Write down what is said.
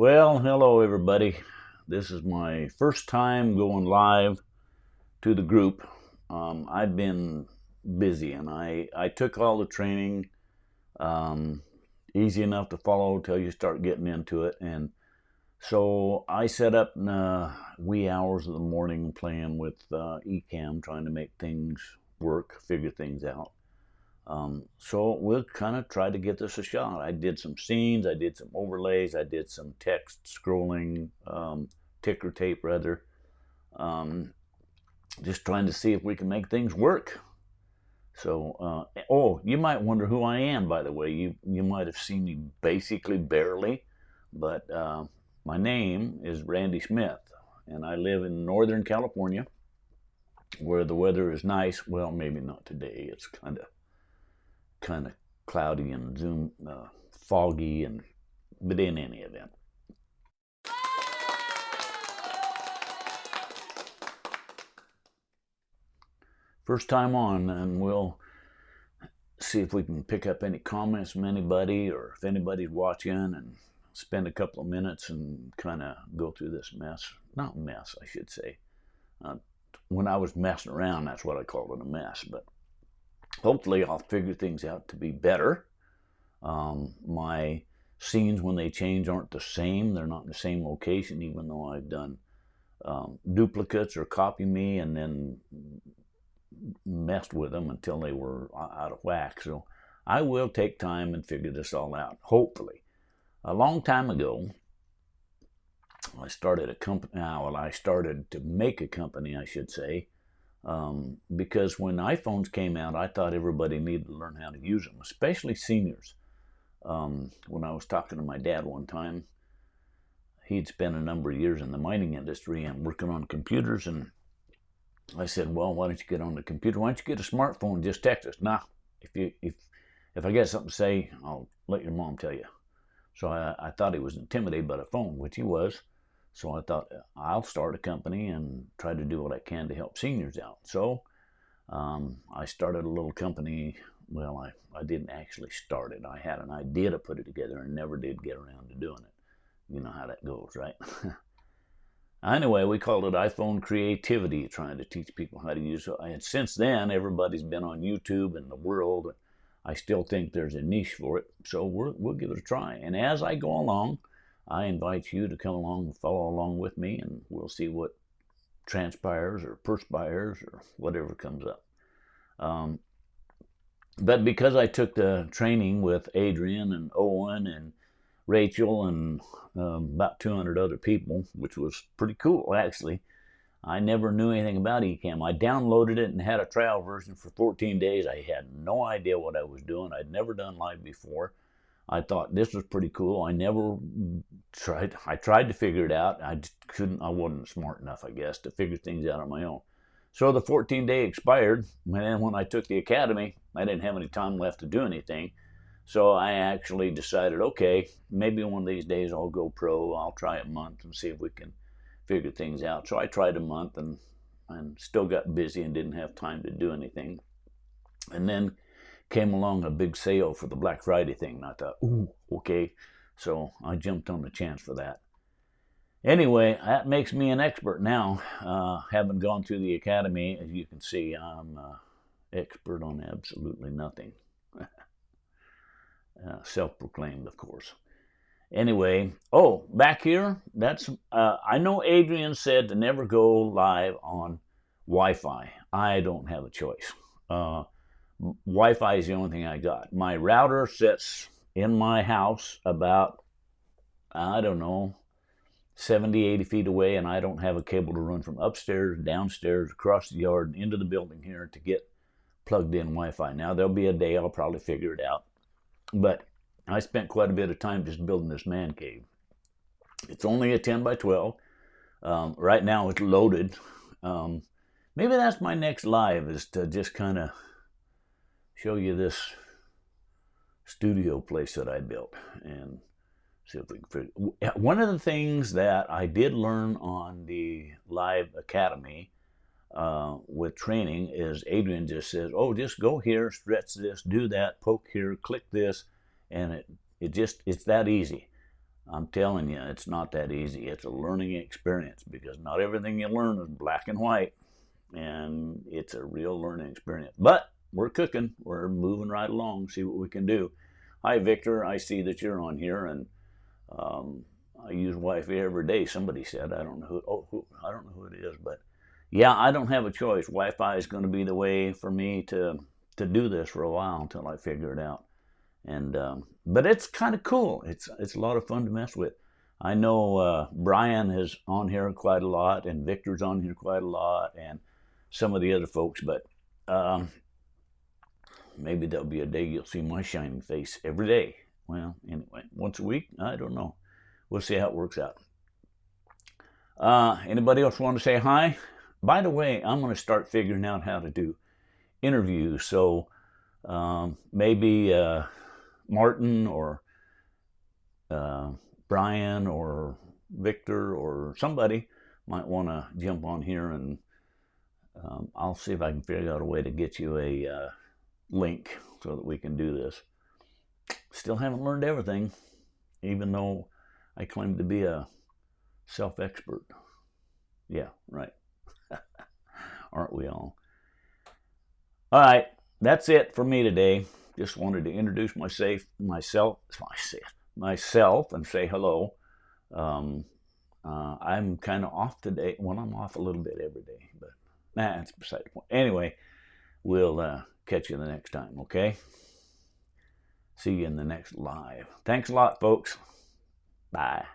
Well, hello everybody. This is my first time going live to the group. I've been busy and I took all the training, um, easy enough to follow until you start getting into it. And so I set up in the wee hours of the morning playing with Ecamm, trying to make things work, figure things out. So we'll kind of try to give this a shot. I did some scenes, I did some overlays, I did some text scrolling, ticker tape rather. Um, just trying to see if we can make things work. So, oh, you might wonder who I am, by the way. You might have seen me basically barely, but my name is Randy Smith, and I live in Northern California, where the weather is nice. Well, maybe not today. It's kind of cloudy and foggy, and but in any event. First time on, and we'll see if we can pick up any comments from anybody or if anybody's watching, and spend a couple of minutes and kind of go through this mess. Not mess, I should say. When I was messing around, that's what I called it, a mess. But hopefully I'll figure things out to be better. My scenes, when they change, aren't the same. They're not in the same location, even though I've done duplicates or copy me and then messed with them until they were out of whack. So I will take time and figure this all out, hopefully. A long time ago, I started a company. Well, I started to make a company, I should say, because when iPhones came out, I thought everybody needed to learn how to use them, especially seniors. When I was talking to my dad one time, he'd spent a number of years in the mining industry and working on computers, and I said, well, why don't you get on the computer? Why don't you get a smartphone and just text us? Nah, if I get something to say, I'll let your mom tell you. So I thought he was intimidated by the phone, which he was. So I thought, I'll start a company and try to do what I can to help seniors out. So I started a little company. Well, I didn't actually start it. I had an idea to put it together and never did get around to doing it. You know how that goes, right? Anyway, we called it iPhone Creativity, trying to teach people how to use it. And since then, everybody's been on YouTube and the world. I still think there's a niche for it, so we'll give it a try. And as I go along, I invite you to come along and follow along with me, and we'll see what transpires or perspires or whatever comes up. But because I took the training with Adrian and Owen and Rachel and about 200 other people, which was pretty cool, actually. I never knew anything about Ecamm. I downloaded it and had a trial version for 14 days. I had no idea what I was doing. I'd never done live before. I thought this was pretty cool. I tried to figure it out. I just couldn't. I wasn't smart enough, I guess, to figure things out on my own. So the 14-day expired, and then when I took the academy, I didn't have any time left to do anything. So I actually decided, okay, maybe one of these days I'll go pro. I'll try a month and see if we can figure things out. So I tried a month and still got busy and didn't have time to do anything. And then came along a big sale for the Black Friday thing, and I thought, ooh, okay. So I jumped on the chance for that. Anyway, that makes me an expert now. Having gone through the academy, as you can see, I'm expert on absolutely nothing. Self-proclaimed, of course. Anyway, oh, back here, that's I know Adrian said to never go live on Wi-Fi. I don't have a choice. Wi-Fi is the only thing I got. My router sits in my house about, I don't know, 70, 80 feet away, and I don't have a cable to run from upstairs, downstairs, across the yard, and into the building here to get plugged in Wi-Fi. Now, there'll be a day I'll probably figure it out. But I spent quite a bit of time just building this man cave. It's only a 10 by 12. Right now it's loaded. Maybe that's my next live, is to just kind of show you this studio place that I built and see if we can figure. One of the things that I did learn on the Live Academy with training is Adrian just says, oh, just go here, stretch this, do that, poke here, click this, and it's that easy. I'm telling you, it's not that easy. It's a learning experience because not everything you learn is black and white, and it's a real learning experience. But we're cooking. We're moving right along. See what we can do. Hi, Victor. I see that you're on here, and I use Wi-Fi every day. Somebody said I don't know I don't know who it is, but yeah, I don't have a choice. Wi-Fi is going to be the way for me to do this for a while until I figure it out. And but it's kind of cool. It's a lot of fun to mess with. I know Brian is on here quite a lot, and Victor's on here quite a lot, and some of the other folks. But maybe there'll be a day you'll see my shining face every day. Well, anyway, once a week, I don't know. We'll see how it works out. Anybody else want to say hi? By the way, I'm going to start figuring out how to do interviews. So maybe Martin or Brian or Victor or somebody might want to jump on here, and I'll see if I can figure out a way to get you a link so that we can do this. Still haven't learned everything, even though I claim to be a self-expert. Yeah, right. Aren't we all? All right, that's it for me today. Just wanted to introduce myself and say hello. I'm kind of off today. Well, I'm off a little bit every day, but that's beside the point. Anyway, we'll catch you the next time, okay? See you in the next live. Thanks a lot, folks. Bye.